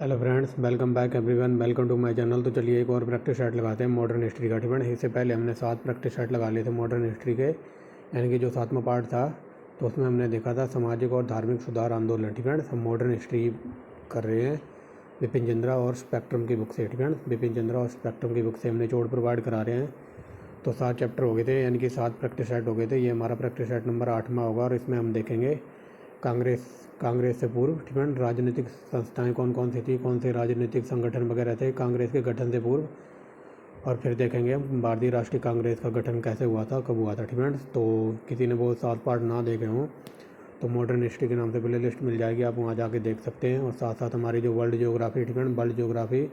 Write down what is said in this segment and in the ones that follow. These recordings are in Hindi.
Hello friends, welcome back everyone, welcome to my channel. तो चलिए एक और प्रैक्टिस सेट लगाते हैं मॉडर्न हिस्ट्री का। ठीक है, इससे पहले हमने 7 प्रैक्टिस सेट लगा लिए थे मॉडर्न हिस्ट्री के, यानी कि जो 7वां पार्ट था तो उसमें हमने देखा था सामाजिक और धार्मिक सुधार आंदोलन। ठीक है, हम मॉडर्न हिस्ट्री कर रहे हैं बिपिन चंद्रा और स्पेक्ट्रम की बुक से। ठीक है, बिपिन चंद्रा और स्पेक्ट्रम की बुक से हमने चोट प्रोवाइड करा रहे हैं। तो 7 चैप्टर हो गए थे, यानी कि 7 प्रैक्टिस सेट हो गए थे। ये हमारा प्रैक्टिस सेट नंबर 8वां होगा और इसमें हम देखेंगे कांग्रेस से पूर्व। ठीक है, राजनीतिक संस्थाएं कौन कौन सी थी, कौन से राजनीतिक संगठन वगैरह थे कांग्रेस के गठन से पूर्व। और फिर देखेंगे हम भारतीय राष्ट्रीय कांग्रेस का गठन कैसे हुआ था, कब हुआ था। ठीक है, तो किसी ने वो 7 पार्ट ना देखे हों तो मॉडर्न हिस्ट्री के नाम से प्ले लिस्ट मिल जाएगी, आप वहाँ जाके देख सकते हैं। और साथ साथ हमारी जो वर्ल्ड ज्योग्राफी, ठीक है, वर्ल्ड ज्योग्राफी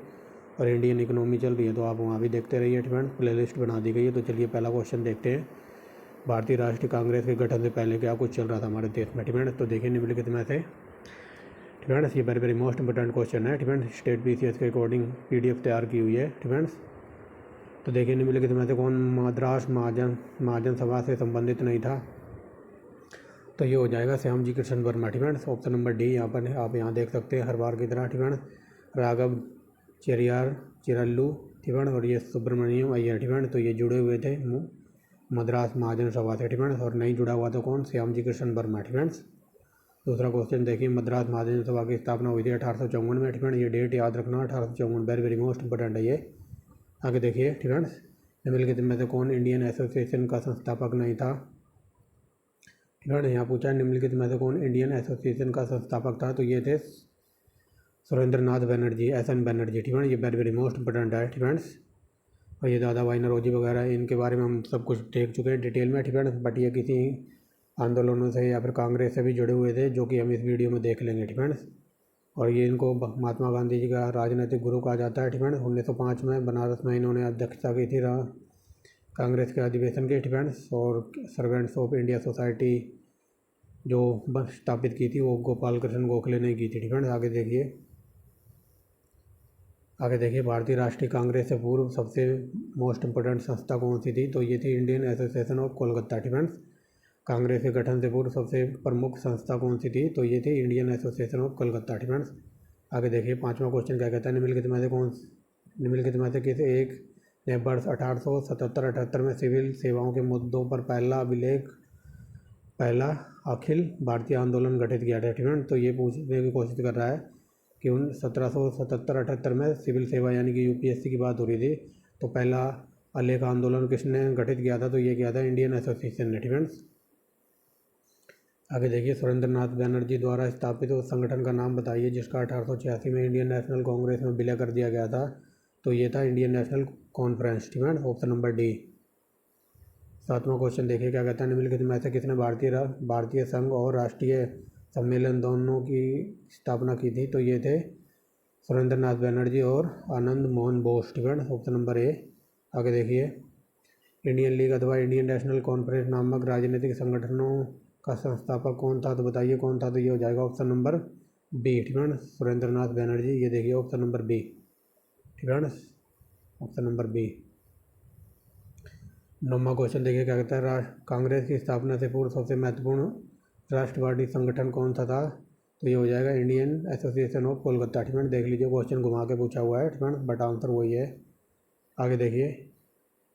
और इंडियन इकोनॉमी चल रही है, तो आप वहाँ भी देखते रहिए। ठीक है, प्ले लिस्ट बना दी गई है। तो चलिए पहला क्वेश्चन देखते हैं, भारतीय राष्ट्रीय कांग्रेस के गठन से पहले क्या कुछ चल रहा था हमारे देश में। ठीक है, तो देखिए निम्नलिखित में से, ठीक है, ये very very most important question है। ठीक है, स्टेट पीसीएस के अकॉर्डिंग पीडीएफ तैयार की हुई है। ठीक है, तो देखिए निम्नलिखित में से कौन मद्रास महाजन सभा से संबंधित नहीं था। तो ये हो जाएगा श्यामजी कृष्ण वर्मा। ठीक है, ऑप्शन नंबर डी यहाँ पर आप यहाँ देख सकते हैं हर बार की तरह। ठीक है, राघव चेरियार चिरल्लू। ठीक है, और ये सुब्रमण्यम अय्यर। ठीक है, तो ये जुड़े हुए थे मद्रास महाजन सभा से। ठीक है, और नहीं जुड़ा हुआ तो कौन, श्यामजी कृष्ण वर्मा। ठीक है, दूसरा क्वेश्चन देखिए, मद्रास महाजन सभा की स्थापना हुई थी 1854 में। ठीक है, ये डेट याद रखना, 1854 वेरी वेरी मोस्ट इंपॉर्टेंट है ये। आगे देखिए, ठीक है, निम्नलिखित में से कौन इंडियन एसोसिएशन का संस्थापक नहीं था। ठीक है, यहाँ पूछा है निम्नलिखित में से कौन इंडियन एसोसिएशन का संस्थापक था, तो ये थे सुरेंद्र नाथ बनर्जी, SN बनर्जी। ठीक है, ये वेरी वेरी मोस्ट इंपॉर्टेंट है। ठीक है, और ये दादा भाई नौरोजी वगैरह, इनके बारे में हम सब कुछ देख चुके हैं डिटेल में। ठीक है, बट ये किसी आंदोलनों से या फिर कांग्रेस से भी जुड़े हुए थे, जो कि हम इस वीडियो में देख लेंगे। ठीक है, और ये इनको महात्मा गांधी जी का राजनीतिक गुरु कहा जाता है। ठीक है, 1905 में बनारस में इन्होंने अध्यक्षता की थी कांग्रेस के अधिवेशन के। ठीक है, और सर्वेंट्स ऑफ इंडिया सोसाइटी जो स्थापित की थी वो गोपाल कृष्ण गोखले ने की थी। ठीक है, आगे देखिए भारतीय राष्ट्रीय कांग्रेस से पूर्व सबसे मोस्ट इम्पोर्टेंट संस्था कौन सी थी, तो ये थी इंडियन एसोसिएशन ऑफ कोलकाता। ठीक है, कांग्रेस के गठन से पूर्व सबसे प्रमुख संस्था कौन सी थी, तो ये थी इंडियन एसोसिएशन ऑफ कोलकाता। ठीक है, आगे देखिए 5वां क्वेश्चन क्या कहता है, निम्नलिखित में से किसी एक ने वर्ष 1877-78 में सिविल सेवाओं के मुद्दों पर पहला अखिल भारतीय आंदोलन गठित किया था। ठीक है, तो ये पूछने की कोशिश कर रहा है कि 1777-78 में सिविल सेवा यानी कि यूपीएससी की बात हो रही थी, तो पहला अलेख आंदोलन किसने गठित किया था, तो ये किया था इंडियन एसोसिएशन ने। ठीक है, आगे देखिए सुरेंद्र नाथ बनर्जी द्वारा स्थापित उस संगठन का नाम बताइए जिसका 1886 में इंडियन नेशनल कांग्रेस में विलय कर दिया गया था, तो ये था इंडियन नेशनल कॉन्फ्रेंस। ठीक है, ऑप्शन नंबर डी। 7वां क्वेश्चन देखिए क्या कहता है, निम्नलिखित में से किसने भारतीय संघ और राष्ट्रीय सम्मेलन दोनों की स्थापना की थी, तो ये थे सुरेंद्र नाथ बनर्जी और आनंद मोहन बोस। ठीक है, ऑप्शन नंबर ए। आगे देखिए इंडियन लीग अथवा इंडियन नेशनल कॉन्फ्रेंस नामक राजनीतिक संगठनों का संस्थापक कौन था, तो बताइए कौन था, तो ये हो जाएगा ऑप्शन नंबर बी। ठीक है, सुरेंद्र नाथ बनर्जी, ये देखिए ऑप्शन नंबर बी। ठीक है, ऑप्शन नंबर बी। 9वां क्वेश्चन देखिए क्या कहता है, कांग्रेस की स्थापना से पूर्व सबसे महत्वपूर्ण राष्ट्रवादी संगठन कौन सा था, तो ये हो जाएगा इंडियन एसोसिएशन ऑफ कोलकाता। ठीक है, देख लीजिए क्वेश्चन घुमा के पूछा हुआ है। ठीक है, बट आंसर वही है। आगे देखिए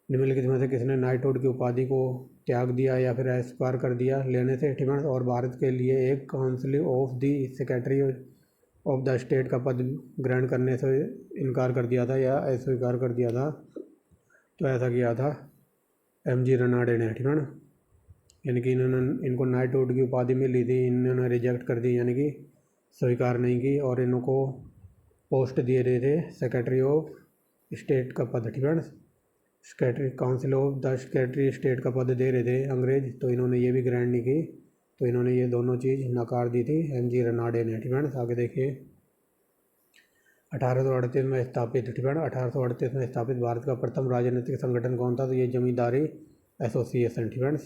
निम्नलिखित में से किसने नाइटहुड की उपाधि को त्याग दिया या फिर अस्वीकार कर दिया लेने से। ठीक है, और भारत के लिए एक council of the secretary of the state का पद ग्रहण करने से इनकार कर दिया था या अस्वीकार कर दिया था, तो ऐसा किया था MG रनाडे ने। ठीक है, यानी कि इनको नाइटहुड की उपाधि मिली थी, इन्होंने रिजेक्ट कर दी, यानी कि स्वीकार नहीं की, और इनको पोस्ट दिए रहे थे सेक्रेटरी ऑफ स्टेट का पद। ठीक है, secretary council of the secretary state का पद दे रहे थे अंग्रेज, तो इन्होंने ये भी ग्रहण नहीं की, तो इन्होंने ये दोनों चीज़ नकार दी थी MG रनाडे ने। ठीक है, आगे देखिए 1838 में स्थापित। ठीक है, 1838 में स्थापित भारत का प्रथम राजनीतिक संगठन कौन था, तो ये जमींदारी एसोसिएशन। ठीक है,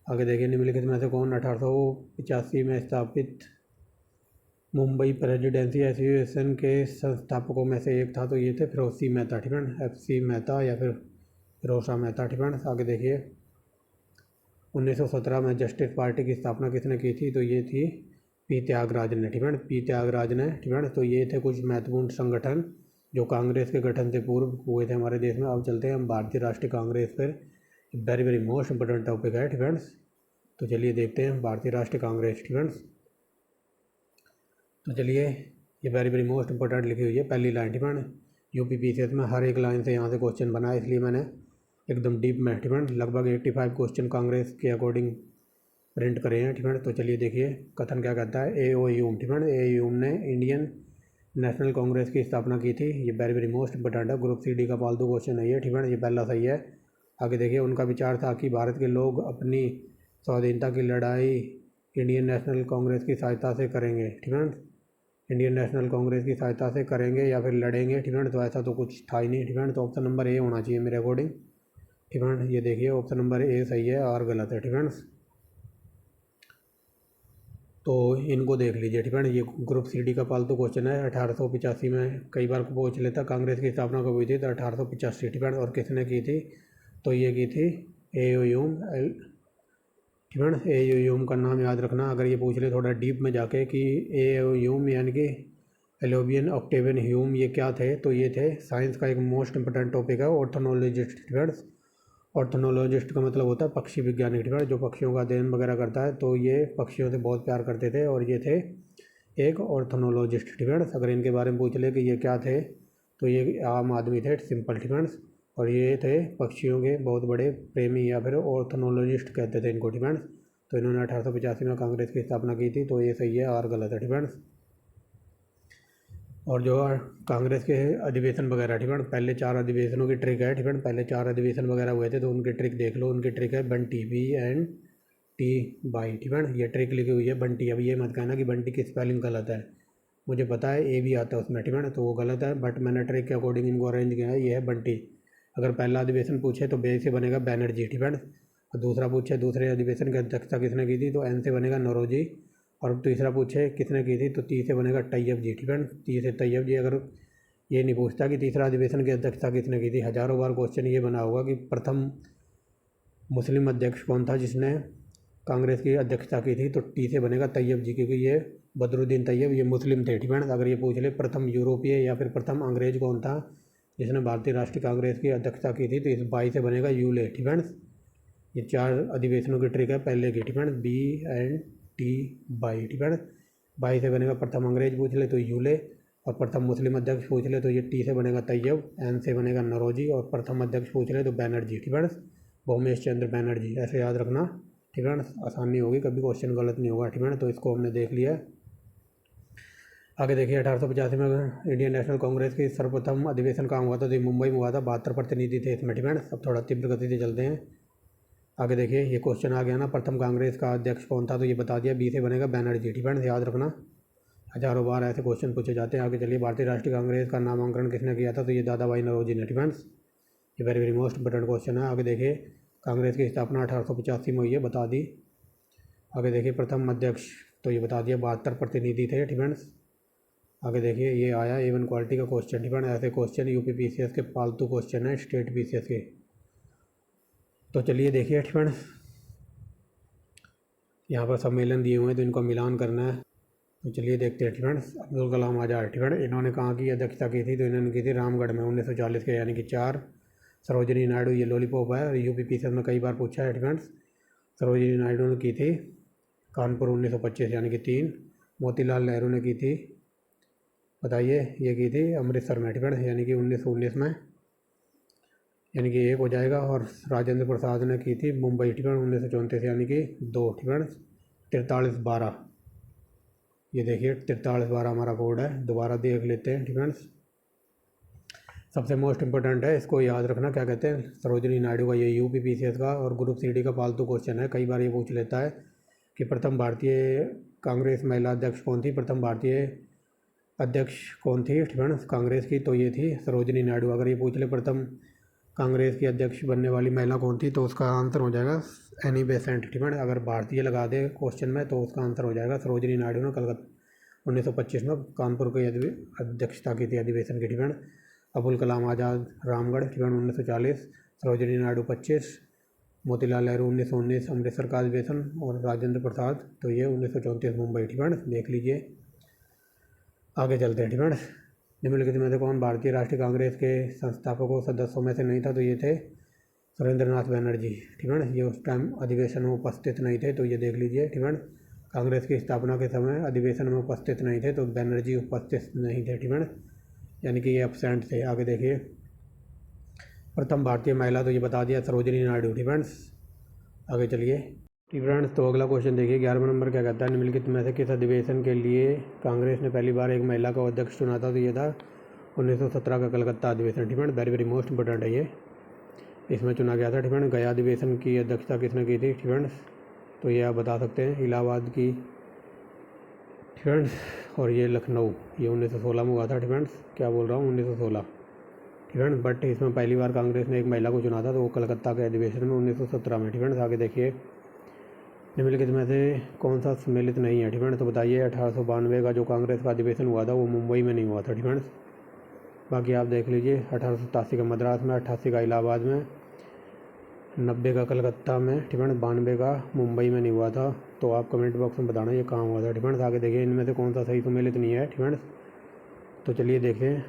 आगे देखिए निम्नलिखित में से कौन 1885 में स्थापित मुंबई प्रेसिडेंसी एसोसिएशन के संस्थापकों में से एक था, तो ये थे फिरोज सी मेहता। ठीक है, FC मेहता या फिर फिरोज मेहता। ठीक है, आगे देखिए 1917 में जस्टिस पार्टी की स्थापना किसने की थी, तो ये थी पी त्यागराज ने, ठीक है, पी त्यागराज ने, ठीक है। तो ये थे कुछ महत्वपूर्ण संगठन जो कांग्रेस के गठन से पूर्व हुए थे हमारे देश में। अब चलते हैं हम भारतीय राष्ट्रीय कांग्रेस पर। Very very most important topic है, ठीक है। तो चलिए देखते हैं भारतीय राष्ट्रीय कांग्रेस, ठीक है। तो चलिए ये वेरी वेरी मोस्ट इंपॉर्टेंट लिखी हुई है पहली लाइन, ठीक है। यूपी पीसीएस में हर एक लाइन से यहाँ से क्वेश्चन बना है, इसलिए मैंने एकदम डीप में, ठीक है, लगभग 85 क्वेश्चन कांग्रेस के अकॉर्डिंग प्रिंट करे हैं, ठीक है। तो चलिए देखिए कथन क्या कहता है। AOUM, ठीक है, AOUM ने इंडियन नेशनल कांग्रेस की स्थापना की थी। ये वेरी वेरी मोस्ट इंपॉर्टेंट है, ग्रुप CD का फालतू क्वेश्चन है ये, ठीक है। ये पहला सही है। आगे देखिए उनका विचार था कि भारत के लोग अपनी स्वाधीनता की लड़ाई इंडियन नेशनल कांग्रेस की सहायता से करेंगे, ठीक है। इंडियन नेशनल कांग्रेस की सहायता से करेंगे या फिर लड़ेंगे, ठीक है। तो ऐसा तो कुछ था ही नहीं, ठीक है। तो ऑप्शन नंबर A होना चाहिए मेरे अकॉर्डिंग, ठीक है। ये देखिए ऑप्शन नंबर A सही है और गलत है, ठीक है। तो इनको देख लीजिए, ठीक है। ये ग्रुप CD का फालतू क्वेश्चन है। 1885 में कई बार पूछ लेता कांग्रेस की स्थापना कब हुई थी, तो 1885, ठीक है। और किसने की थी, तो ये की थी AOUM, ठीक है। AOUM का नाम याद रखना अगर ये पूछ ले थोड़ा डीप में जाके कि AOUM यानी कि एलोबियन ऑक्टेवियन ह्यूम ये क्या थे, तो ये थे साइंस का एक मोस्ट इंपॉर्टेंट टॉपिक है, ऑर्थोनोलॉजिस्ट, ठीक है। ऑर्थोनोलॉजिस्ट का मतलब होता है पक्षी वैज्ञानिक, ठीक है, जो पक्षियों का अध्ययन वगैरह करता है। तो ये पक्षियों से बहुत प्यार करते थे और ये थे एक ऑर्थोनोलॉजिस्ट, ठीक है। अगर इनके बारे में पूछ ले कि ये क्या थे, तो ये आम आदमी थे, सिंपल, ठीक है। और ये थे पक्षियों के बहुत बड़े प्रेमी या फिर ऑर्थोनोलॉजिस्ट कहते थे इनको, ठीक है। तो इन्होंने 1885 में कांग्रेस की स्थापना की थी। तो ये सही है और गलत है, ठीक है। और जो कांग्रेस के अधिवेशन वगैरह, ठीक है, पहले 4 अधिवेशनों की ट्रिक है, ठीक है। पहले 4 अधिवेशन वगैरह हुए थे तो उनकी ट्रिक देख लो। उनकी ट्रिक है बंटी, BNT, ठीक है। ये ट्रिक लिखी हुई है बंटी। अब ये मत कहना कि बंटी की स्पेलिंग गलत है, मुझे पता है A भी आता है उसमें, ठीक है, तो वो गलत है, बट मैंने ट्रिक के अकॉर्डिंग इनको अरेंज किया है। ये है बंटी। अगर पहला अधिवेशन पूछे तो B से बनेगा बैनर्जी, ठीक है। और दूसरा पूछे दूसरे अधिवेशन की अध्यक्षता किसने की थी, तो N से बनेगा नौरोजी। और तीसरा पूछे किसने की थी, तो T से बनेगा तैयब जी, ठीक है। T से तैयब जी। अगर ये नहीं पूछता कि तीसरा अधिवेशन की अध्यक्षता किसने की थी, हज़ारों बार क्वेश्चन ये बना होगा कि प्रथम मुस्लिम अध्यक्ष कौन था जिसने कांग्रेस की अध्यक्षता की थी, तो T से बनेगा तैयब जी, क्योंकि ये बदरुद्दीन तैयब ये मुस्लिम थे, ठीक है। अगर ये पूछ ले प्रथम यूरोपीय या फिर प्रथम अंग्रेज कौन था जिसने भारतीय राष्ट्रीय कांग्रेस की अध्यक्षता की थी, तो इस 22 से बनेगा यूले, ठीक है। ये 4 अधिवेशनों की ट्रिक है पहले की, ठीक है। BNT, ठीक है। 22 से बनेगा प्रथम अंग्रेज पूछ ले तो यूले, और प्रथम मुस्लिम अध्यक्ष पूछ ले तो ये T से बनेगा तैयब, N से बनेगा नौरोजी, और प्रथम अध्यक्ष पूछ ले तो बैनर्जी, ठीक है। भूमेश चंद्र बैनर्जी, ऐसे याद रखना, ठीक है। आसानी होगी, कभी क्वेश्चन गलत नहीं होगा, ठीक है। तो इसको हमने देख लिया। आगे देखिए 1885 में इंडियन नेशनल कांग्रेस की सर्वप्रथम अधिवेशन कहाँ हुआ था, तो ये मुंबई में हुआ था। 72 प्रतिनिधि थे इसमें, ठीक है। अब थोड़ा तीव्र गति से चलते हैं। आगे देखिए ये क्वेश्चन आ गया ना, प्रथम कांग्रेस का अध्यक्ष कौन था, तो ये बता दिया। B से बनेगा बैनर्जी, ठीक है, याद रखना, हज़ारों बार ऐसे क्वेश्चन पूछे जाते हैं। आगे चलिए भारतीय राष्ट्रीय कांग्रेस का नामांकन किसने किया था, तो ये दादा भाई नौरोजी ने, ठीक है। ये very very most important question है। आगे देखिए कांग्रेस की स्थापना 1885 में हुई है, बता दी। आगे देखिए प्रथम अध्यक्ष, तो ये बता दिया, 72 प्रतिनिधि थे, ठीक है। आगे देखिए ये आया A1 क्वालिटी का क्वेश्चन, ठीक है। ऐसे क्वेश्चन यूपी PCS के फालतू क्वेश्चन है स्टेट PCS के। तो चलिए देखिए, ठीक है, यहाँ पर सम्मेलन दिए हुए हैं तो इनको मिलान करना है। तो चलिए देखते हैं, ठीक है। अब्दुल कलाम आज़ाद, ठीक है, इन्होंने कहाँ की अध्यक्षता की थी, तो इन्होंने की थी रामगढ़ में 1940 के, यानी कि 4। सरोजिनी नायडू, ये लॉलीपॉप है, यूपी PCS में कई बार पूछा है, ठीक है। सरोजिनी नायडू ने की थी कानपुर 1925, यानी कि 3। मोतीलाल नेहरू ने की थी, बताइए, ये की थी अमृतसर में, ठीक है, यानी कि 1919 में, यानी कि 1 हो जाएगा। और राजेंद्र प्रसाद ने की थी मुंबई, ठीक है, 1934, यानी कि 2, ठीक है। 4312, ये देखिए 4312 हमारा कोड है, दोबारा देख लेते हैं, ठीक है। सबसे मोस्ट इंपॉर्टेंट है, इसको याद रखना, क्या कहते हैं, सरोजिनी नायडू का, ये यूपी PCS का और ग्रुप CD का फालतू क्वेश्चन है। कई बार ये पूछ लेता है कि प्रथम भारतीय कांग्रेस महिला अध्यक्ष कौन थी, प्रथम भारतीय अध्यक्ष कौन थी, ठीक है, कांग्रेस की, तो ये थी सरोजिनी नायडू। अगर ये पूछ ले प्रथम कांग्रेस की अध्यक्ष बनने वाली महिला कौन थी, तो उसका आंसर हो जाएगा एनी बेसेंट, ठीक है। अगर भारतीय लगा दे क्वेश्चन में तो उसका आंसर हो जाएगा सरोजिनी नायडू ने कलकत्ता 1925 में कानपुर की अध्यक्षता की थी अधिवेशन की, ठीक है। अबुल कलाम आज़ाद रामगढ़, ठीक है, 1940। सरोजिनी नायडू 25, मोतीलाल नेहरू 1919 अमृतसर का अधिवेशन, और राजेंद्र प्रसाद तो ये 1934 मुंबई। ठीक है, देख लीजिए। आगे चलते हैं। ठीक है, निम्नलिखित में से कौन भारतीय राष्ट्रीय कांग्रेस के संस्थापकों सदस्यों में से नहीं था? तो ये थे सुरेंद्रनाथ बनर्जी। ठीक है, ये उस टाइम अधिवेशन में उपस्थित नहीं थे, तो ये देख लीजिए। ठीक है, कांग्रेस की स्थापना के समय अधिवेशन में उपस्थित नहीं थे, तो बनर्जी उपस्थित नहीं थे। ठीक है, यानी कि ये एब्सेंट थे। आगे देखिए, प्रथम भारतीय महिला तो ये बता दिया, सरोजिनी नायडू। ठीक है, आगे चलिए। ठीक फ्रेंड्स, तो अगला क्वेश्चन देखिए, 11वां नंबर क्या कहता है? निम्नलिखित में से किस अधिवेशन के लिए कांग्रेस ने पहली बार एक महिला का अध्यक्ष चुना था? तो ये था 1917 का कलकत्ता अधिवेशन। ठीक है, वेरी वेरी मोस्ट इंपॉर्टेंट है ये, इसमें चुना गया था। ठीक है, गया अधिवेशन की अध्यक्षता किसने की थी? ठीक है, तो ये आप बता सकते हैं, इलाहाबाद की। ठीक है, और ये लखनऊ, ये 1916 में हुआ था। ठीक है, क्या बोल रहा हूँ, 1916। ठीक है, बट इसमें पहली बार कांग्रेस ने एक महिला को चुना था, तो वो कलकत्ता के अधिवेशन में 1917 में। ठीक है, आगे देखिए, निम्नलिखित में से कौन सा सम्मिलित नहीं है? ठीक है, तो बताइए। 1892 का जो कांग्रेस का अधिवेशन हुआ था वो मुंबई में नहीं हुआ था। ठीक है, बाकी आप देख लीजिए। 1887 का मद्रास में, 88 का इलाहाबाद में, 90 का कलकत्ता में। ठीक है, 92 का मुंबई में नहीं हुआ था। तो आप कमेंट बॉक्स में बताना ये कहाँ हुआ था। ठीक है, आगे देखिए, इनमें से कौन सा सही सम्मिलित नहीं है? ठीक है, तो चलिए देखें।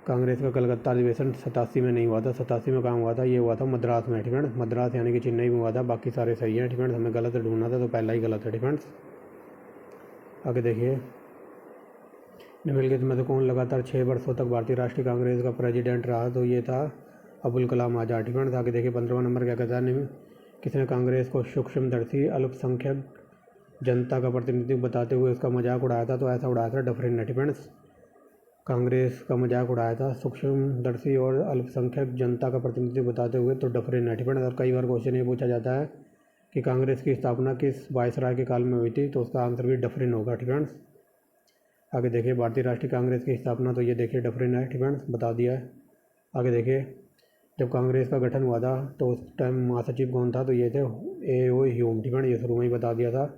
कांग्रेस का कलकत्ता अधिवेशन 87 में नहीं हुआ था। 87 में कहाँ हुआ था? ये हुआ था मद्रास में। ठीक है, मद्रास यानी कि चेन्नई में हुआ था। बाकी सारे सही हैं। ठीक है, हमें गलत ढूंढना था, तो पहला ही गलत है। ठीक है, आगे देखिए, निम्नलिखित में से कौन लगातार 6 वर्षों तक भारतीय राष्ट्रीय कांग्रेस का प्रेसिडेंट रहा? तो ये था अबुल कलाम आज़ाद। ठीक है, आगे देखिए, 15वां नंबर क्या कहता है? किसने कांग्रेस को सूक्ष्मदर्शी अल्पसंख्यक जनता का प्रतिनिधित्व बताते हुए उसका मजाक उड़ाया था? तो ऐसा उड़ाया था डफरिन ने। ठीक है, कांग्रेस का मजाक उड़ाया था सूक्ष्मदर्शी और अल्पसंख्यक जनता का प्रतिनिधित्व बताते हुए, तो डफरिन ने। ठीक है, और कई बार क्वेश्चन ये पूछा जाता है कि कांग्रेस की स्थापना किस वायसराय के काल में हुई थी? तो उसका आंसर भी डफरिन होगा। ठीक है, आगे देखिए, भारतीय राष्ट्रीय कांग्रेस की स्थापना तो ये देखिए डफरिन है। ठीक है, बता दिया है। आगे देखिए, जब कांग्रेस का गठन हुआ था तो उस टाइम महासचिव कौन था? तो ये थे A.O. ह्यूम। ठीक है, ये शुरू में ही बता दिया था।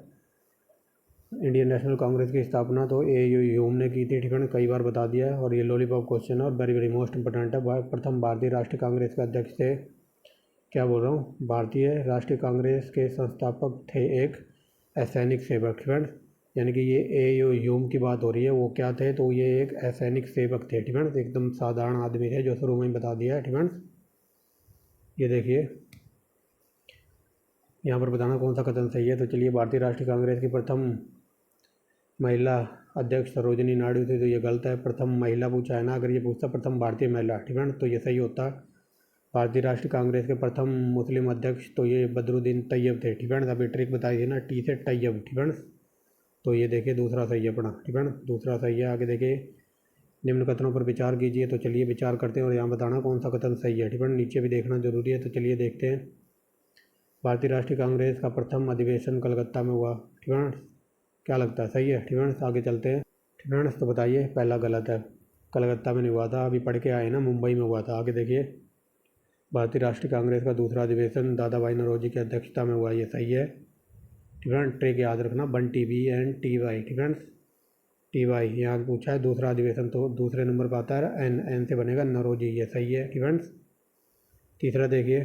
इंडियन नेशनल कांग्रेस की स्थापना तो A.O. ह्यूम ने की थी। ठीक है, कई बार बता दिया है, और ये लॉलीपॉप क्वेश्चन है और वेरी वेरी मोस्ट इंपॉर्टेंट है। प्रथम भारतीय राष्ट्रीय कांग्रेस के अध्यक्ष थे, क्या बोल रहा हूँ, भारतीय राष्ट्रीय कांग्रेस के संस्थापक थे एक असैनिक सेवक। ठीक है, यानी कि ये A.O. ह्यूम की बात हो रही है, वो क्या थे? तो ये एक असैनिक सेवक थे। ठीक है, एकदम साधारण आदमी थे, जो शुरू में ही बता दिया है। ठीक है, ये देखिए, यहाँ पर बताना कौन सा कथन सही है। तो चलिए, भारतीय राष्ट्रीय कांग्रेस की प्रथम महिला अध्यक्ष सरोजिनी नायडू थी, तो ये गलत है। प्रथम महिला पूछा है ना, अगर ये पूछता प्रथम भारतीय महिला, ठीक है, तो ये सही होता। भारतीय राष्ट्रीय कांग्रेस के प्रथम मुस्लिम अध्यक्ष तो ये बदरुद्दीन तैयब थे। ठीक है, अभी ट्रिक बताई थी ना, टी से तैयब। ठीक है, तो ये देखिए दूसरा सही है अपना। ठीक है, दूसरा सही है। आगे देखिए, निम्न कथनों पर विचार कीजिए। तो चलिए विचार करते हैं और यहाँ बताना कौन सा कथन सही है। ठीक है, नीचे भी देखना जरूरी है। तो चलिए देखते हैं। भारतीय राष्ट्रीय कांग्रेस का प्रथम अधिवेशन कलकत्ता में हुआ। ठीक है, क्या लगता है सही है? ठीक है, आगे चलते हैं। ठीक है, तो बताइए। पहला गलत है, कलकत्ता में नहीं हुआ था, अभी पढ़ के आए ना, मुंबई में हुआ था। आगे देखिए, भारतीय राष्ट्रीय कांग्रेस का दूसरा अधिवेशन दादा भाई नौरोजी की अध्यक्षता में हुआ, ये सही है। ठीक है, ट्रिक याद रखना, BNTY। ठीक है, TY यहाँ पूछा है। दूसरा अधिवेशन तो दूसरे नंबर पर आता है, N से बनेगा नौरोजी, ये सही है। ठीक है, तीसरा देखिए,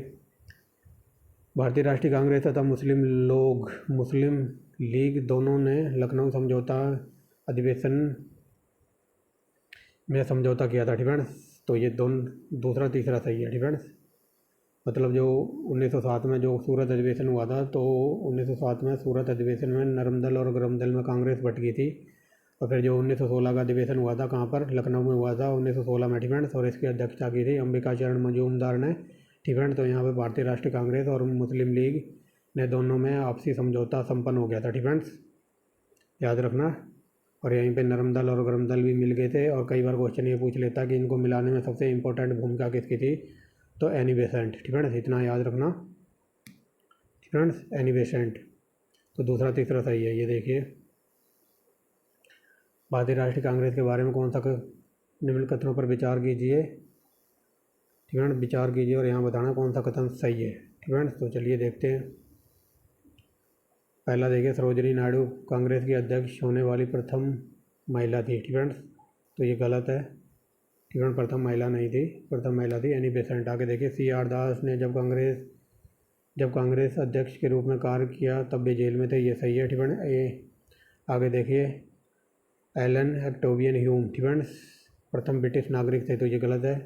भारतीय राष्ट्रीय कांग्रेस तथा मुस्लिम लीग दोनों ने लखनऊ समझौता अधिवेशन में समझौता किया था। ठीक है, तो ये दोनों दूसरा तीसरा सही है। ठीक है, मतलब जो 1907 में जो सूरत अधिवेशन हुआ था, तो 1907 में सूरत अधिवेशन में नरमदल और गरमदल में कांग्रेस बट गई थी। और फिर जो 1916 का अधिवेशन हुआ था, कहाँ पर? लखनऊ में हुआ था 1916 में। ठीक है, और इसकी अध्यक्षता की थी अंबिका चरण मजूमदार ने। ठीक है, तो यहाँ पर भारतीय राष्ट्रीय कांग्रेस और मुस्लिम लीग ने दोनों में आपसी समझौता संपन्न हो गया था। ठीक है, याद रखना। और यहीं पे नरमदल और गरमदल भी मिल गए थे। और कई बार क्वेश्चन ये पूछ लेता कि इनको मिलाने में सबसे इम्पोर्टेंट भूमिका किसकी थी? तो एनी बेसेंट। ठीक है, इतना याद रखना। ठीक है, एनी बेसेंट। तो दूसरा तीसरा सही है, ये देखिए। भारतीय राष्ट्रीय कांग्रेस के बारे में कौन सा निम्न कथनों पर विचार कीजिए। ठीक है, विचार कीजिए और यहाँ बताना कौन सा कथन सही है। ठीक है, तो चलिए देखते हैं। पहला देखिए, सरोजिनी नायडू कांग्रेस की अध्यक्ष होने वाली प्रथम महिला थी। ठीक है, तो ये गलत है। ठीक है। प्रथम महिला नहीं थी, प्रथम महिला थी एनी बेसेंट। आगे देखिए CR दास ने जब कांग्रेस अध्यक्ष के रूप में कार्य किया तब भी जेल में थे, ये सही है। ठीक है। ये आगे देखिए एलन एक्टोवियन ह्यूम, ठीक है, प्रथम ब्रिटिश नागरिक थे, तो ये गलत है।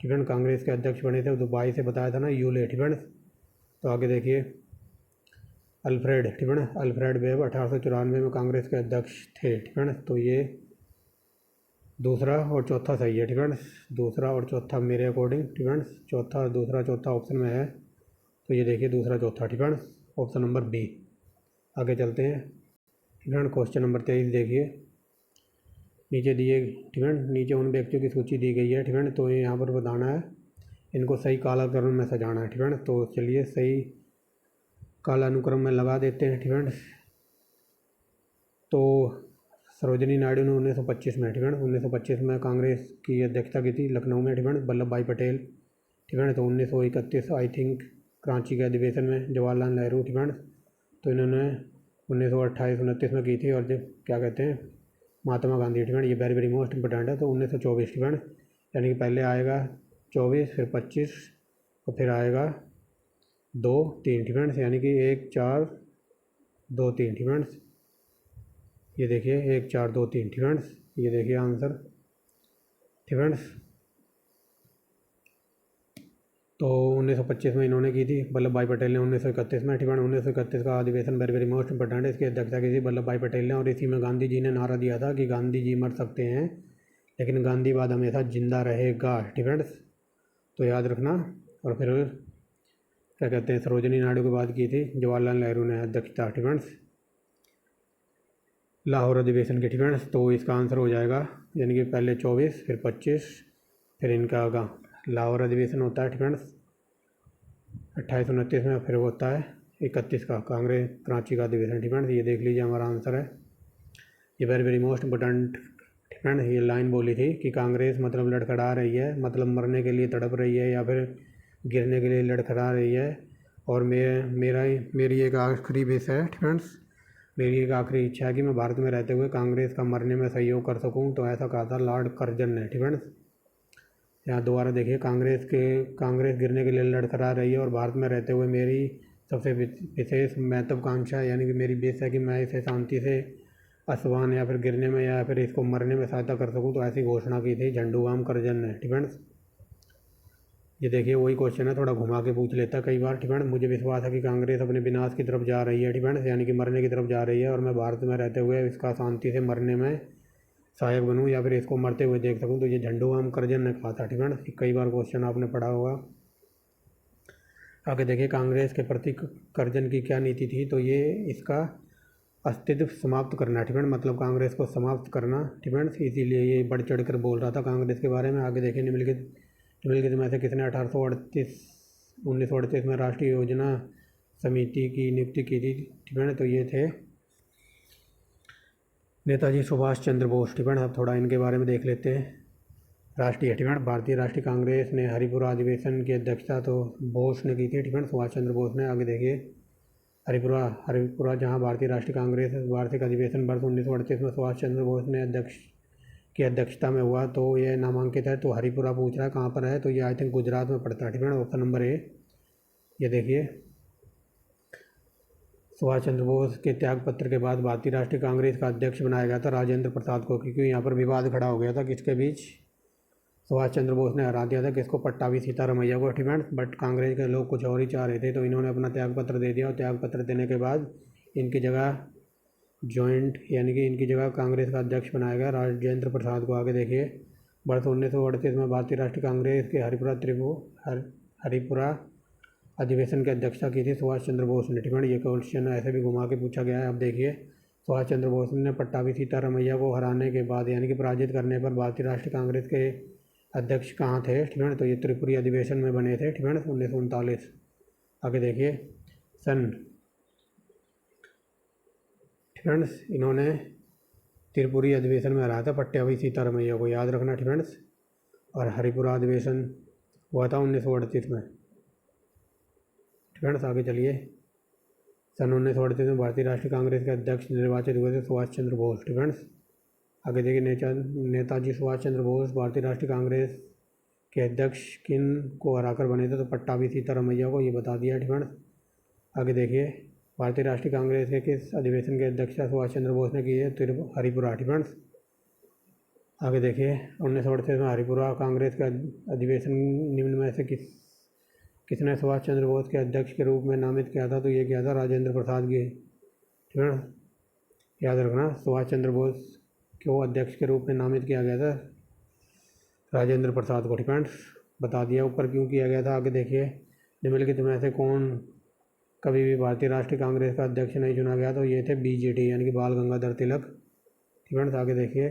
ठीक है। कांग्रेस के अध्यक्ष बने थे तो 22 से बताया था ना, यूले। ठीक है। तो आगे देखिए अल्फ्रेड, ठीक है, अल्फ्रेड वेब 1894 में कांग्रेस के अध्यक्ष थे। ठीक है। तो ये दूसरा और चौथा सही है। ठीक है। दूसरा और चौथा मेरे अकॉर्डिंग, ठीक है, चौथा दूसरा चौथा ऑप्शन में है, तो ये देखिए दूसरा चौथा। ठीक है। Option number B. आगे चलते हैं। ठीक है। क्वेश्चन नंबर 23 देखिए, नीचे दिए, ठीक है, नीचे उन व्यक्तियों की सूची दी गई है। ठीक है। तो यहाँ पर बताना है, इनको सही कालानुक्रम में सजाना है। ठीक है। तो चलिए सही कालानुक्रम में लगा देते हैं। ठीक है। तो सरोजिनी नायडू ने 1925 में, ठीक है, 1925 में कांग्रेस की अध्यक्षता की थी लखनऊ में। ठीक है। वल्लभ भाई पटेल, ठीक है, तो 1931 आई थिंक कराची के अधिवेशन में जवाहरलाल नेहरू, ठीक है, तो इन्होंने 1928-29 में की थी। और जो क्या कहते हैं महात्मा गांधी, ठीक है, ये वेरी वेरी मोस्ट इंपॉर्टेंट है। तो 1924, ठीक है, यानी कि पहले आएगा 24, फिर 25 और फिर आएगा 2 3, ठीक है, यानी कि 1 4 2 3, ठीक है। ये देखिए 1 4 2 3, ठीक है, ये देखिए आंसर। ठीक है। तो 1925 में इन्होंने की थी, वल्लभ भाई पटेल ने 1931 में। ठीक है। 1931 का अधिवेशन वेरी वेरी मोस्ट इंपॉर्टेंट है, इसकी अध्यक्षता की थी वल्लभ भाई पटेल ने। और इसी में गांधी जी ने नारा दिया था कि गांधी जी मर सकते हैं लेकिन गांधीवाद हमेशा जिंदा रहेगा। ठीक है। तो याद रखना। और फिर क्या कहते हैं सरोजिनी नायडू की बात की थी जवाहरलाल नेहरू ने अध्यक्षता। ठीक है। लाहौर अधिवेशन के, ठीक है, तो इसका आंसर हो जाएगा, यानी कि पहले 24 फिर 25 फिर इनका आगा लाहौर अधिवेशन होता है। ठीक है। 2829 में फिर होता है 31 का कांग्रेस कराची का अधिवेशन। ठीक है। ये देख लीजिए हमारा आंसर है। ये वेरी वेरी मोस्ट इम्पोर्टेंट। ठीक है। ये लाइन बोली थी कि कांग्रेस मतलब लड़खड़ा रही है, मतलब मरने के लिए तड़प रही है या फिर गिरने के लिए लड़खड़ा रही है। और मेरी एक आखिरी विश है, ठीक है, मेरी एक आखिरी इच्छा है कि मैं भारत में रहते हुए कांग्रेस का मरने में सहयोग कर सकूं। तो ऐसा कहा था लॉर्ड कर्जन ने। ठीक है। यहाँ दोबारा देखिए कांग्रेस गिरने के लिए लड़खड़ा रही है और भारत में रहते हुए मेरी सबसे विशेष महत्वाकांक्षा यानी कि मेरी विश है कि मैं इसे शांति से असवान या फिर गिरने में या फिर इसको मरने में सहायता कर सकूं। तो ऐसी घोषणा की थी झंडूराम करजन ने। ठीक है। ये देखिए वही क्वेश्चन है, थोड़ा घुमा के पूछ लेता है कई बार। ठीक है। मुझे विश्वास है कि कांग्रेस अपने विनाश की तरफ जा रही है। ठीक है, यानी कि मरने की तरफ जा रही है और मैं भारत में रहते हुए इसका शांति से मरने में सहायक बनूं या फिर इसको मरते हुए देख सकूं। तो ये झंडूराम करजन ने कहा था। ठीक है। कई बार क्वेश्चन आपने पढ़ा होगा। आगे देखिए कांग्रेस के प्रति करजन की क्या नीति थी, तो ये इसका अस्तित्व समाप्त करना। ठीक है, मतलब कांग्रेस को समाप्त करना। ठीक है, इसीलिए ये बढ़ चढ़ कर बोल रहा था कांग्रेस के बारे में। आगे देखिए निम्नलिखित में से किसने 1938 में राष्ट्रीय योजना समिति की नियुक्ति की थी। ठीक है, तो ये थे नेताजी सुभाष चंद्र बोस। ठीक है, अब थोड़ा इनके बारे में देख लेते हैं। राष्ट्रीय, ठीक है, भारतीय राष्ट्रीय कांग्रेस ने हरिपुरा अधिवेशन की अध्यक्षता तो बोस ने की थी। ठीक है, सुभाष चंद्र बोस ने। आगे देखिए हरिपुरा जहां भारतीय राष्ट्रीय कांग्रेस वार्षिक अधिवेशन वर्ष 1938 में सुभाष चंद्र बोस ने की अध्यक्षता में हुआ, तो ये नामांकित है। तो हरिपुरा पूछ रहा है कहाँ पर है, तो ये आई थिंक गुजरात में पड़ता है। ठीक है, ऑप्शन नंबर ए। ये देखिए सुभाष चंद्र बोस के त्याग पत्र के बाद भारतीय राष्ट्रीय कांग्रेस का अध्यक्ष बनाया गया था राजेंद्र प्रसाद को, क्योंकि यहाँ पर विवाद खड़ा हो गया था किसके बीच। सुभाष चंद्र बोस ने हरा दिया था किसको, पट्टाभी सीतारमैया को। ठीक है, बट कांग्रेस के लोग कुछ और ही चाह रहे थे, तो इन्होंने अपना त्याग पत्र दे दिया और त्याग पत्र देने के बाद इनकी जगह यानी कि इनकी जगह कांग्रेस का अध्यक्ष बनाया गया राजेंद्र प्रसाद को। आगे देखिए वर्ष 1938 में भारतीय राष्ट्रीय कांग्रेस के हरिपुरा अधिवेशन की अध्यक्षता की थी सुभाष चंद्र बोस ने। ठीक है, ये क्वेश्चन ऐसे भी घुमा के पूछा गया है। अब देखिए सुभाष चंद्र बोस ने पट्टाभी सीतारमैया को हराने के बाद यानी कि पराजित करने पर भारतीय राष्ट्रीय कांग्रेस के अध्यक्ष कहाँ थे। ठीक है, तो ये त्रिपुरी अधिवेशन में बने थे। ठीक है, 1939। आगे देखिए सन, ठीक है, इन्होंने त्रिपुरी अधिवेशन में हराया था पट्टाभी सीतारमैया को, याद रखना। ठीक है, और हरिपुरा अधिवेशन हुआ था 1938 में। ठीक है, आगे चलिए सन 1938 में भारतीय राष्ट्रीय कांग्रेस के अध्यक्ष निर्वाचित हुए थे सुभाष चंद्र बोस। ठीक है, आगे देखिए नेताजी सुभाष चंद्र बोस भारतीय राष्ट्रीय कांग्रेस के अध्यक्ष किन को हराकर बने थे, तो पट्टाभी सीतारामैया को, ये बता दिया फ्रेंड्स। आगे देखिए भारतीय राष्ट्रीय कांग्रेस के किस अधिवेशन की अध्यक्षता सुभाष चंद्र बोस ने की है, हरिपुरा फ्रेंड्स। आगे देखिए 1938 में हरिपुरा कांग्रेस का अधिवेशन निम्न में से किसने सुभाष चंद्र बोस के अध्यक्ष के रूप में नामित किया था, तो ये किया था राजेंद्र प्रसाद की। ठीक है, याद रखना सुभाष चंद्र बोस को अध्यक्ष के रूप में नामित किया गया था राजेंद्र प्रसाद को। फ्रेंड्स बता दिया ऊपर क्यों किया गया था। आगे देखिए निम्नलिखित में से कौन कभी भी भारतीय राष्ट्रीय कांग्रेस का अध्यक्ष नहीं चुना गया, तो ये थे BJT यानी कि बाल गंगाधर तिलक। फ्रेंड्स आगे देखिए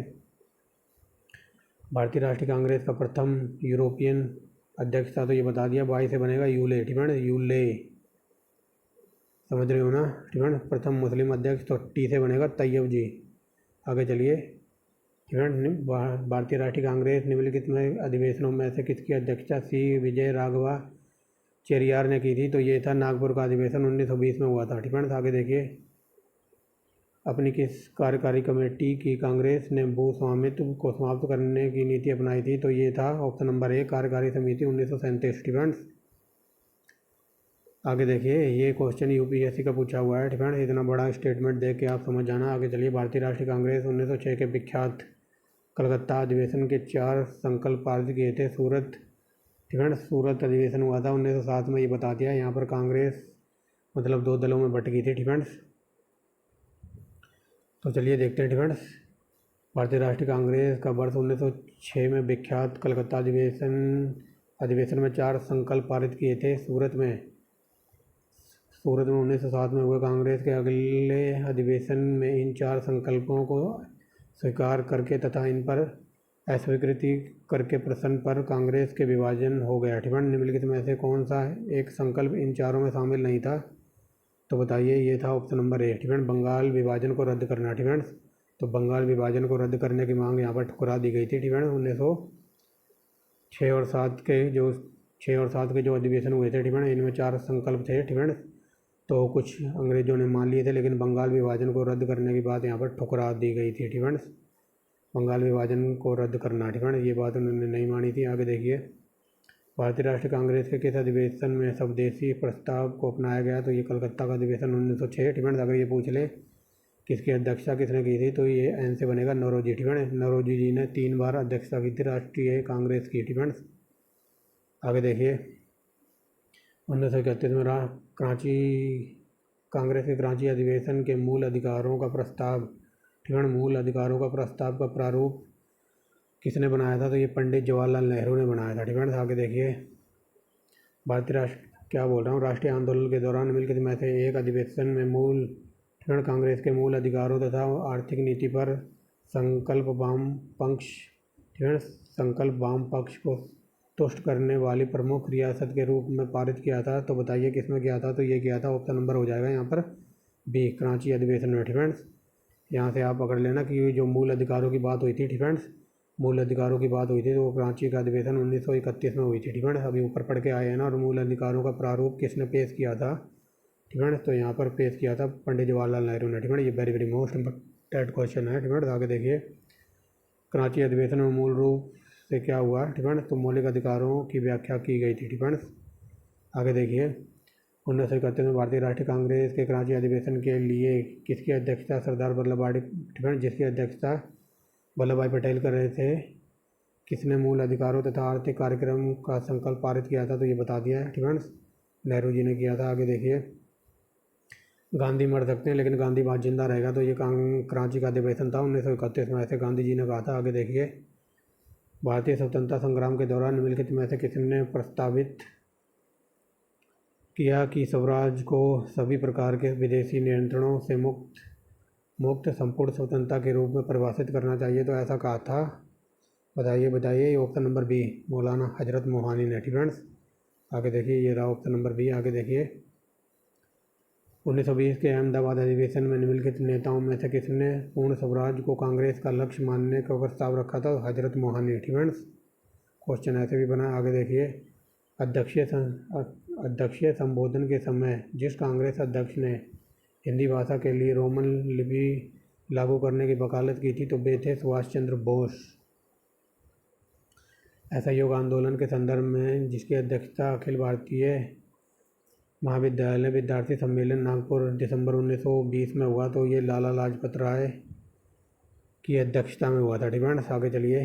भारतीय राष्ट्रीय कांग्रेस का प्रथम यूरोपियन अध्यक्ष था, तो ये बता दिया 22 से बनेगा यूले। फ्रेंड्स यूले, समझ रहे हो ना फ्रेंड्स। प्रथम मुस्लिम अध्यक्ष तो T से बनेगा तैयब जी। आगे चलिए फ्रेंड्स भारतीय राष्ट्रीय कांग्रेस निम्नलिखित में अधिवेशनों में से किसकी अध्यक्षता C विजय राघवा चेरियार ने की थी, तो ये था नागपुर का अधिवेशन 1920 में हुआ था। फ्रेंड्स आगे देखिए अपनी किस कार्यकारी कमेटी की कांग्रेस ने भू स्वामित्व को समाप्त करने की नीति अपनाई थी, तो ये था ऑप्शन नंबर 1 कार्यकारी समिति 1937। फ्रेंड्स आगे देखिए ये क्वेश्चन UPSC का पूछा हुआ है। फ्रेंड्स इतना बड़ा स्टेटमेंट देख के आप समझ जाना। आगे चलिए भारतीय राष्ट्रीय कांग्रेस 1906 के विख्यात कलकत्ता अधिवेशन के 4 संकल्प पारित किए थे। सूरत अधिवेशन हुआ था 1907 में, ये बता दिया। यहाँ पर कांग्रेस मतलब 2 दलों में बट गई थी। फ्रेंड्स तो चलिए देखते हैं फ्रेंड्स भारतीय राष्ट्रीय कांग्रेस का वर्ष 1906 में विख्यात कलकत्ता अधिवेशन में 4 संकल्प पारित किए थे। सूरत में 1907 में हुए कांग्रेस के अगले अधिवेशन में इन 4 संकल्पों को स्वीकार करके तथा इन पर अस्वीकृति करके प्रश्न पर कांग्रेस के विभाजन हो गया। निम्नलिखित में से कौन सा एक संकल्प इन चारों में शामिल नहीं था, तो बताइए। ये था ऑप्शन नंबर 1 बंगाल विभाजन को रद्द करना। तो बंगाल विभाजन को रद्द करने की मांग यहाँ पर ठुकरा दी गई थी। 1906 और 7 के जो अधिवेशन हुए थे इनमें 4 संकल्प थे। तो कुछ अंग्रेजों ने मान लिए थे, लेकिन बंगाल विभाजन को रद्द करने की बात यहाँ पर ठुकरा दी गई थी। बंगाल विभाजन को रद्द करना ये बात उन्होंने नहीं मानी थी। आगे देखिए भारतीय राष्ट्रीय कांग्रेस के किस अधिवेशन में स्वदेशी प्रस्ताव को अपनाया गया, तो ये कलकत्ता का अधिवेशन 1906। अगर ये पूछ ले किसकी अध्यक्षता किसने की थी, तो ये N से बनेगा नौरोजी। नौरोजी जी ने 3 बार अध्यक्षता की थी राष्ट्रीय कांग्रेस की। आगे देखिए 1931 में कांग्रेस के कराची अधिवेशन के मूल अधिकारों का प्रस्ताव का प्रारूप किसने बनाया था, तो ये पंडित जवाहरलाल नेहरू ने बनाया था। आगे देखिए राष्ट्रीय आंदोलन के दौरान निम्नलिखित में से एक अधिवेशन में कांग्रेस के मूल अधिकारों तथा आर्थिक नीति पर संकल्प वाम पक्ष को तुष्ट करने वाली प्रमुख रियासत के रूप में पारित किया था, तो बताइए किसमें किया था, तो ये किया था ऑप्शन नंबर हो जाएगा यहाँ पर B कराची अधिवेशन में। यहाँ से आप पकड़ लेना कि जो मूल अधिकारों की बात हुई थी मूल अधिकारों की बात हुई थी, तो वो कराची का अधिवेशन 1931 में हुई थी। अभी ऊपर पढ़ के आए हैं ना। और मूल अधिकारों का प्रारूप किसने पेश किया था, तो यहाँ पर पेश किया था पंडित जवाहरलाल नेहरू ने। ये वेरी मोस्ट इम्पोर्टेंट क्वेश्चन है। आगे देखिए कराची अधिवेशन में मूल रूप से क्या हुआ, तो मौलिक अधिकारों की व्याख्या की गई थी। आगे देखिए 1931 में भारतीय राष्ट्रीय कांग्रेस के कराची अधिवेशन के लिए किसकी अध्यक्षता सरदार वल्लभ भाई जिसकी अध्यक्षता वल्लभ भाई पटेल कर रहे थे, किसने मूल अधिकारों तथा आर्थिक कार्यक्रम का संकल्प पारित किया था, तो ये बता दिया है। नेहरू जी ने किया था। आगे देखिए गांधी मर सकते हैं लेकिन गांधीवाद जिंदा रहेगा, तो ये कराची का अधिवेशन था 1931 में, ऐसे गांधी जी ने कहा था। आगे देखिए भारतीय स्वतंत्रता संग्राम के दौरान निम्नलिखित में से किसने प्रस्तावित किया कि स्वराज को सभी प्रकार के विदेशी नियंत्रणों से मुक्त संपूर्ण स्वतंत्रता के रूप में परिभाषित करना चाहिए, तो ऐसा कहा था, बताइए। ऑप्शन नंबर B मौलाना हजरत मोहानी ने। आगे देखिए ये रहा ऑप्शन नंबर B। आगे देखिए 1920 के अहमदाबाद अधिवेशन में निम्नलिखित नेताओं में से किसने पूर्ण स्वराज को कांग्रेस का लक्ष्य मानने का प्रस्ताव रखा था, हजरत मोहानी। क्वेश्चन ऐसे भी बना। आगे देखिए अध्यक्षीय संबोधन के समय जिस कांग्रेस अध्यक्ष ने हिंदी भाषा के लिए रोमन लागू करने की वकालत की थी तो वे थे सुभाष चंद्र बोस। असहयोग आंदोलन के संदर्भ में जिसकी अध्यक्षता अखिल भारतीय महाविद्यालय विद्यार्थी सम्मेलन नागपुर दिसंबर 1920 में हुआ तो ये लाला लाजपत राय की अध्यक्षता में हुआ था। ठीक है, आगे चलिए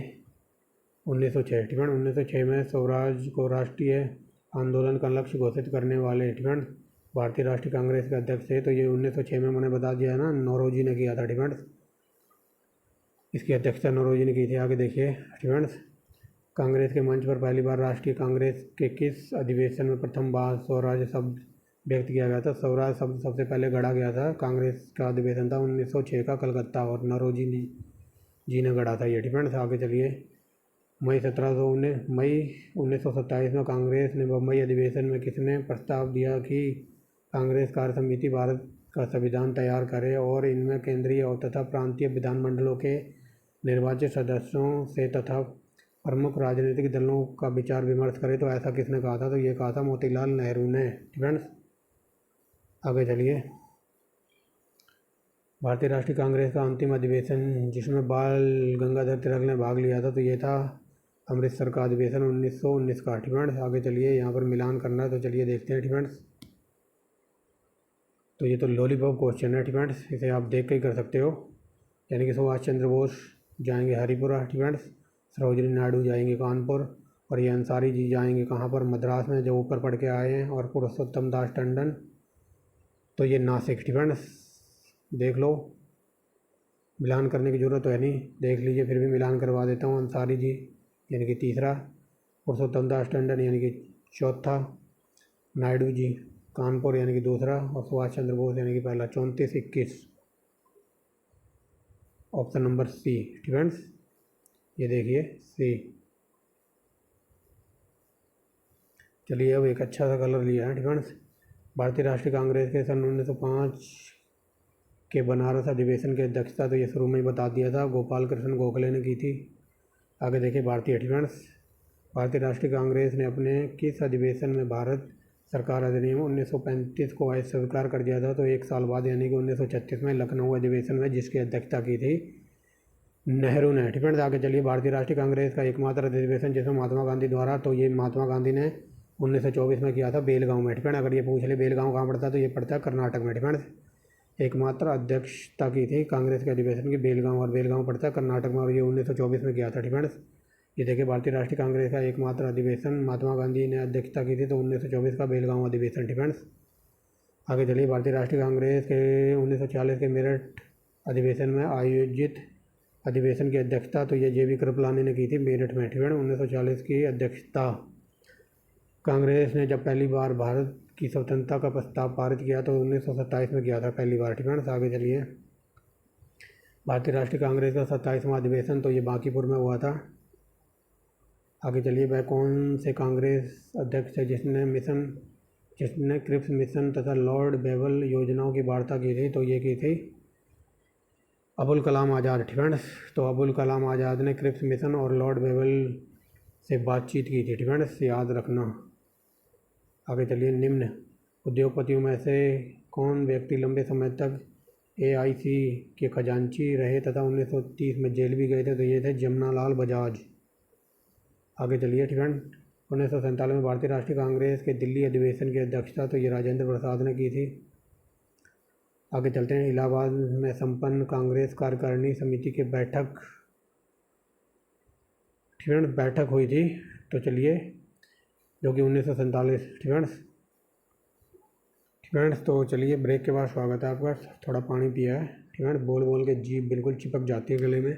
1906। ठीक है, 1906 में स्वराज को राष्ट्रीय आंदोलन का लक्ष्य घोषित करने वाले ठीक है भारतीय राष्ट्रीय कांग्रेस के अध्यक्ष थे। तो ये 1906 में मैंने बता दिया ना, नौरोजी ने किया था। ठीक है, इसकी अध्यक्षता नौरोजी ने की थी। आगे देखिए ठीक है, कांग्रेस के मंच पर पहली बार राष्ट्रीय कांग्रेस के किस अधिवेशन में प्रथम बार स्वराज शब्द व्यक्त किया गया था? स्वराज शब्द सबसे पहले गढ़ा गया था, कांग्रेस का अधिवेशन था 1906 का कलकत्ता, और नौरोजी जी ने गढ़ा था ये। ठीक है, आगे चलिए मई 1927 में कांग्रेस ने बम्बई अधिवेशन में किसने प्रस्ताव दिया कि कांग्रेस कार्य समिति भारत का संविधान तैयार करे और इनमें केंद्रीय और तथा प्रांतीय विधानमंडलों के निर्वाचित सदस्यों से तथा प्रमुख राजनीतिक दलों का विचार विमर्श करे? तो ऐसा किसने कहा था? तो ये कहा था मोतीलाल नेहरू ने। फ्रेंड्स आगे चलिए भारतीय राष्ट्रीय कांग्रेस का अंतिम अधिवेशन जिसमें बाल गंगाधर तिलक ने भाग लिया था तो ये था अमृतसर का अधिवेशन 1919 का। ठीक है, आगे चलिए यहाँ पर मिलान करना है तो चलिए देखते हैं। ठीक है, तो ये तो लॉलीपॉप क्वेश्चन है। ठीक है, इसे आप देख के ही कर सकते हो। यानी कि सुभाष चंद्र बोस जाएंगे हरिपुरा, ठीक है, सरोजिनी नायडू जाएंगे कानपुर, और ये अंसारी जी जाएंगे कहाँ पर? मद्रास में, जो ऊपर पढ़ के आए हैं, और पुरुषोत्तम दास टंडन तो ये नासिक। ठीक है, देख लो, मिलान करने की ज़रूरत तो है नहीं, देख लीजिए, फिर भी मिलान करवा देता हूँ। अंसारी जी यानी कि तीसरा, पुरुषोत्तम दास टंडन यानी कि चौथा, नायडू जी कानपुर यानी कि दूसरा, और सुभाष चंद्र बोस यानी कि पहला। 34-21 ऑप्शन नंबर सी। ठीक है, ये देखिए सी। चलिए अब एक अच्छा सा कलर लिया है। ठीक है, भारतीय राष्ट्रीय कांग्रेस के सन 1905 के बनारस अधिवेशन की अध्यक्षता तो ये शुरू में ही बता दिया था, गोपाल कृष्ण गोखले ने की थी। आगे देखिए भारतीय। ठीक है, भारतीय राष्ट्रीय कांग्रेस ने अपने किस अधिवेशन में भारत सरकार अधिनियम 1935 को अस्वीकार कर दिया था? तो एक साल बाद यानी कि 1936 में लखनऊ अधिवेशन में, जिसकी अध्यक्षता की थी नेहरू ने। ठीक है, आगे चलिए भारतीय राष्ट्रीय कांग्रेस का एकमात्र अधिवेशन जिसमें महात्मा गांधी द्वारा, तो ये महात्मा गांधी ने 1924 में किया था बेलगांव में। ठीक है, अगर ये पूछ ले बेलगांव कहाँ पड़ता है तो ये पड़ता है कर्नाटक में। ठीक है, एकमात्र अध्यक्षता की थी कांग्रेस के अधिवेशन की बेलगांव, और बेलगांव पड़ता है कर्नाटक में, और ये 1924 में किया था। ठीक है, ये देखिए भारतीय राष्ट्रीय कांग्रेस का एकमात्र अधिवेशन महात्मा गांधी ने अध्यक्षता की थी तो 1924 का बेलगांव अधिवेशन। ठीक है, आगे चलिए भारतीय राष्ट्रीय कांग्रेस के 1940 के मेरठ अधिवेशन में आयोजित अधिवेशन की अध्यक्षता तो ये JV कृपलानी ने की थी मेरठ में। ठीक है, 1940 की अध्यक्षता। कांग्रेस ने जब पहली बार भारत की स्वतंत्रता का प्रस्ताव पारित किया तो 1927 में किया था पहली बार। ठीक है, आगे चलिए भारतीय राष्ट्रीय कांग्रेस का 27वां अधिवेशन तो ये बांकीपुर में हुआ था। आगे चलिए वह कौन से कांग्रेस अध्यक्ष है जिसने क्रिप्स मिशन तथा लॉर्ड बेवल योजनाओं की वार्ता की थी? तो ये की थी अबुल कलाम आज़ाद। ठीक है, तो अबुल कलाम आज़ाद ने क्रिप्स मिशन और लॉर्ड बेवल से बातचीत की थी। ठीक है, याद रखना। आगे चलिए निम्न उद्योगपतियों में से कौन व्यक्ति लंबे समय तक AIC के खजांची रहे तथा 1930 में जेल भी गए थे? तो ये थे जमनालाल बजाज। आगे चलिए। ठीक है, 1947 में भारतीय राष्ट्रीय कांग्रेस के दिल्ली अधिवेशन की अध्यक्षता तो ये राजेंद्र प्रसाद ने की थी। आगे चलते हैं। इलाहाबाद में संपन्न कांग्रेस कार्यकारिणी समिति की बैठक, ठीक है, बैठक हुई थी तो चलिए जो कि 1947। ठीक है, फ्रेंड्स तो चलिए ब्रेक के बाद स्वागत है आपका। थोड़ा पानी पिया है। ठीक है, बोल बोल के जीभ बिल्कुल चिपक जाती है गले में।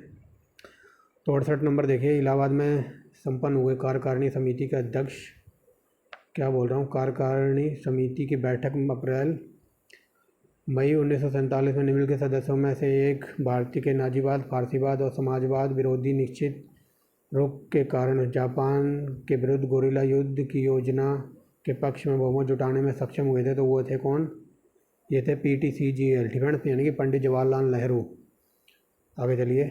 तो 68 नंबर देखिए, इलाहाबाद में संपन्न हुए कार्यकारिणी समिति के अध्यक्ष, क्या बोल रहा हूँ, कार्यकारिणी समिति की बैठक मई 1947 में निम्न के सदस्यों में से एक भारतीय के नाजीवाद, फारसीवाद और समाजवाद विरोधी निश्चित रुख के कारण जापान के विरुद्ध गोरिल्ला युद्ध की योजना के पक्ष में बहुमत जुटाने में सक्षम हुए थे? तो वो थे कौन? ये थे PTCGL। ठीक है, यानी कि पंडित जवाहरलाल नेहरू। आगे चलिए।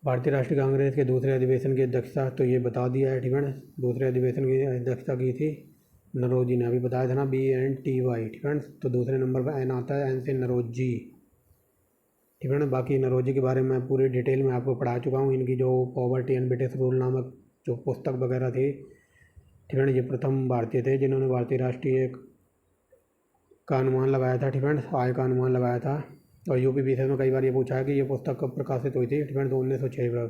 भारतीय राष्ट्रीय कांग्रेस के दूसरे अधिवेशन की अध्यक्षता तो ये बता दिया है। ठीक है, दूसरे अधिवेशन की अध्यक्षता की थी नरोजी ने अभी बताया था ना, BNTY, ठीक है। तो दूसरे नंबर पर एन आता है, एन से नरोजी, ठीक है ना। बाकी नरोजी के बारे में पूरी डिटेल में आपको पढ़ा चुका हूँ। इनकी जो पॉवर्टी एंड ब्रिटिश रूल नामक जो पुस्तक वगैरह थी, ठीक है ना। ये प्रथम भारतीय थे जिन्होंने भारतीय राष्ट्रीय का अनुमान लगाया था, ठीक है, आय का अनुमान लगाया था। और UPSC में कई बार ये पूछा है कि ये पुस्तक कब प्रकाशित हुई थी, ठीक है। तो 1906 में,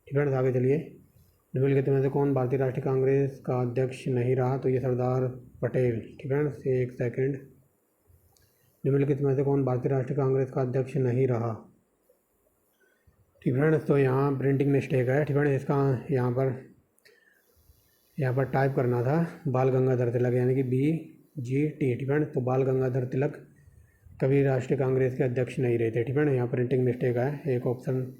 ठीक है। आगे चलिए। निम्नलिखित में से कौन भारतीय राष्ट्रीय कांग्रेस का अध्यक्ष नहीं रहा? तो ये सरदार पटेल, ठीक है। एक सेकंड। निम्नलिखित में से कौन भारतीय राष्ट्रीय कांग्रेस का अध्यक्ष नहीं रहा? ठीक है। तो यहाँ प्रिंटिंग मिस्टेक है, ठीक है। इसका यहाँ पर टाइप करना था बाल गंगाधर तिलक, यानी कि BGT, ठीक है। तो बाल गंगाधर तिलक कभी राष्ट्रीय कांग्रेस के अध्यक्ष नहीं रहे थे, ठीक है। यहाँ प्रिंटिंग मिस्टेक है, एक ऑप्शन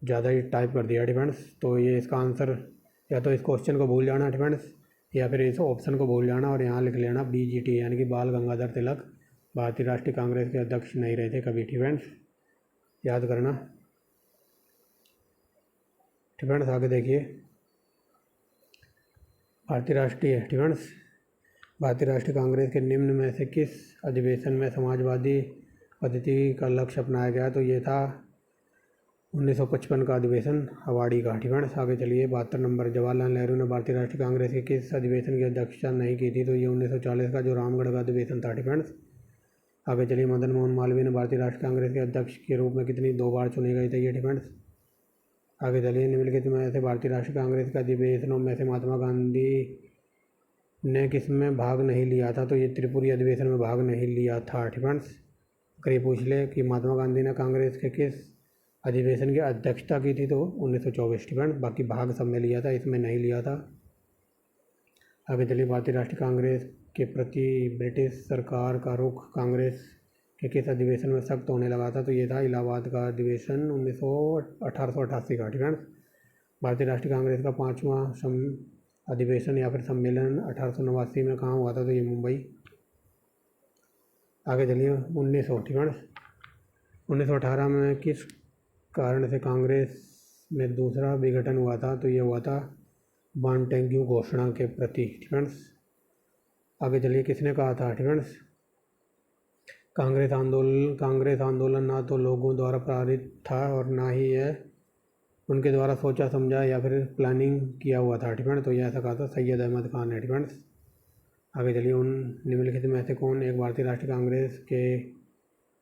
ज़्यादा ही टाइप कर दिया, ठीक है। तो ये इसका आंसर, या तो इस क्वेश्चन को भूल जाना, ठीक है, या फिर इस ऑप्शन को भूल जाना और यहाँ लिख लेना BGT, यानी कि बाल गंगाधर तिलक भारतीय राष्ट्रीय कांग्रेस के अध्यक्ष नहीं रहे थे कभी, ठीक है। याद करना, ठीक है। आगे देखिए। भारतीय राष्ट्रीय कांग्रेस के निम्न में से किस अधिवेशन में समाजवादी पद्धति का लक्ष्य अपनाया गया? तो ये था 1955 का अधिवेशन अवाड़ी का, ठीक है। आगे चलिए। 72 नंबर, जवाहरलाल नेहरू ने भारतीय राष्ट्रीय कांग्रेस के किस अधिवेशन की अध्यक्षता नहीं की थी? तो ये 1940 का जो रामगढ़ का अधिवेशन था, ठीक है। आगे चलिए। मदन मोहन मालवीय ने भारतीय राष्ट्रीय कांग्रेस के अध्यक्ष के रूप में कितनी 2 बार चुने गए थे? ये, ठीक है। आगे चलिए। निम्नलिखित में से भारतीय राष्ट्रीय कांग्रेस के अधिवेशनों में से महात्मा गांधी ने किस में भाग नहीं लिया था? तो ये त्रिपुरी अधिवेशन में भाग नहीं लिया था, ठीक है। अगर ये पूछ ले कि महात्मा गांधी ने कांग्रेस के किस अधिवेशन की अध्यक्षता की थी, तो 1924, ठीक है। बाकी भाग सब में लिया था, इसमें नहीं लिया था। आगे चलिए। भारतीय राष्ट्रीय कांग्रेस के प्रति ब्रिटिश सरकार का रुख कांग्रेस के किस अधिवेशन में सख्त होने लगा था? तो ये था इलाहाबाद का अधिवेशन 1888 का, ठीक है। भारतीय राष्ट्रीय कांग्रेस का 5वां अधिवेशन या फिर सम्मेलन 1889 में कहाँ हुआ था? तो ये मुंबई। आगे चलिए। 1900, ठीक है। 1918 में किस कारण से कांग्रेस में दूसरा विघटन हुआ था? तो ये हुआ था मॉन्टेग्यू घोषणा के प्रति, ठीक है। आगे चलिए। किसने कहा था, ठीक है। कांग्रेस आंदोलन ना तो लोगों द्वारा प्रेरित था और ना ही यह उनके द्वारा सोचा समझा या फिर प्लानिंग किया हुआ था, ठीक है। तो यह ऐसा कहा था सैयद अहमद खान ने, ठीक है। आगे चलिए। उन निम्नलिखित में से कौन एक भारतीय राष्ट्रीय कांग्रेस के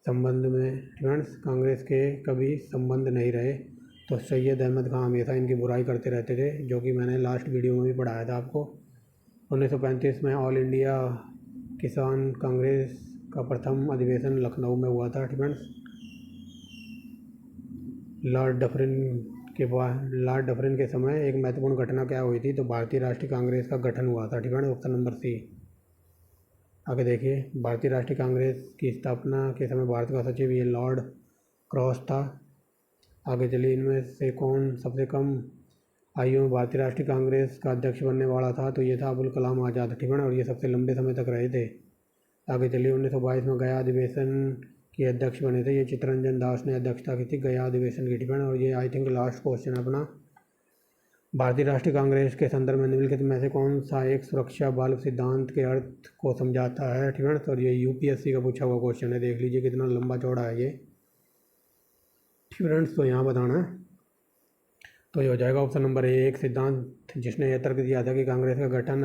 संबंध में, ठीक है, कांग्रेस के कभी संबंध नहीं रहे? तो सैयद अहमद खान हमेशा इनकी बुराई करते रहते थे, जो कि मैंने लास्ट वीडियो में भी पढ़ाया था आपको। 1935 में ऑल इंडिया किसान कांग्रेस का प्रथम अधिवेशन लखनऊ में हुआ था, ठीक है। लॉर्ड डफरिन के समय एक महत्वपूर्ण घटना क्या हुई थी? तो भारतीय राष्ट्रीय कांग्रेस का गठन हुआ था, ठीक है। Option number C। आगे देखिए। भारतीय राष्ट्रीय कांग्रेस की स्थापना के समय भारत का सचिव ये लॉर्ड क्रॉस था। आगे चलिए। इनमें से कौन सबसे कम आयु में भारतीय राष्ट्रीय कांग्रेस का अध्यक्ष बनने वाला था? तो ये था अबुल कलाम आज़ाद, ठीक है। और ये सबसे लंबे समय तक रहे थे। आगे चलिए। 1922 में गया अधिवेशन के अध्यक्ष बने थे ये चित्तरंजन दास ने अध्यक्षता की थी गया अधिवेशन की, ठीक है। और ये आई थिंक लास्ट क्वेश्चन अपना। भारतीय राष्ट्रीय कांग्रेस के संदर्भ में निम्नलिखित में से कौन सा एक सुरक्षा बल सिद्धांत के अर्थ को समझाता है, ठीक है। तो ये UPSC का पूछा हुआ क्वेश्चन है, देख लीजिए कितना लंबा चौड़ा है ये, ठीक है। तो यहाँ बताना है, तो ये हो जाएगा ऑप्शन नंबर A। एक सिद्धांत जिसने यह तर्क दिया था कि कांग्रेस का गठन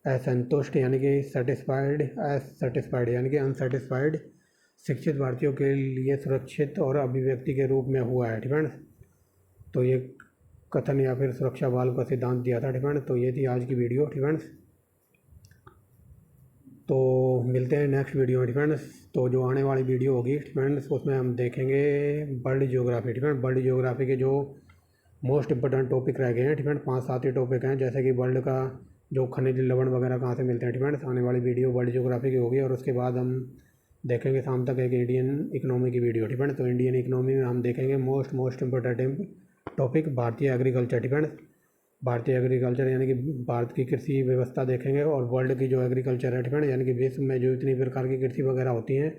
असंतुष्ट यानी कि सेटिस्फाइड यानी कि अनसेटिस्फाइड शिक्षित भारतीयों के लिए सुरक्षित और अभिव्यक्ति के रूप में हुआ है, ठीक है। तो ये कथन या फिर सुरक्षा बल का सिद्धांत दिया था, ठीक है। तो ये थी आज की वीडियो, ठीक है। तो मिलते हैं नेक्स्ट वीडियो में, ठीक है। तो जो आने वाली वीडियो होगी, ठीक है, उसमें हम देखेंगे वर्ल्ड ज्योग्राफी, ठीक है। वर्ल्ड ज्योग्राफी के जो मोस्ट इंपॉर्टेंट टॉपिक रह गए हैं, ठीक है। 5-7 ही टॉपिक हैं, जैसे कि वर्ल्ड का जो खनिज लवण वगैरह कहाँ से मिलते हैं, ठीक है। आने वाली वीडियो वर्ल्ड ज्योग्राफी की होगी। और उसके बाद हम देखेंगे शाम तक एक इंडियन इकोनॉमी की वीडियो, ठीक है। तो इंडियन इकोनॉमी में हम देखेंगे मोस्ट इंपॉर्टेंट टॉपिक भारतीय एग्रीकल्चर, ठीक है। भारतीय एग्रीकल्चर यानी कि भारत की कृषि व्यवस्था देखेंगे और वर्ल्ड की जो एग्रीकल्चर है, ठीक है, यानी कि विश्व में जो इतनी प्रकार की कृषि वगैरह होती हैं,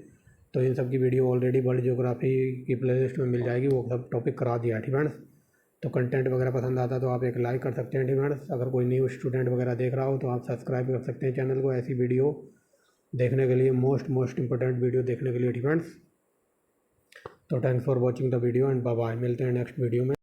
तो इन सब की वीडियो ऑलरेडी वर्ल्ड ज्योग्राफी की प्लेलिस्ट में मिल जाएगी, वो सब टॉपिक करा दिया है, ठीक है। तो कंटेंट वगैरह पसंद आता तो आप एक लाइक कर सकते हैं फ्रेंड्स। अगर कोई न्यू स्टूडेंट वगैरह देख रहा हो तो आप सब्सक्राइब कर सकते हैं चैनल को ऐसी वीडियो देखने के लिए, मोस्ट इंपॉर्टेंट वीडियो देखने के लिए फ्रेंड्स। तो thanks for watching the video and bye bye. मिलते हैं नेक्स्ट वीडियो में।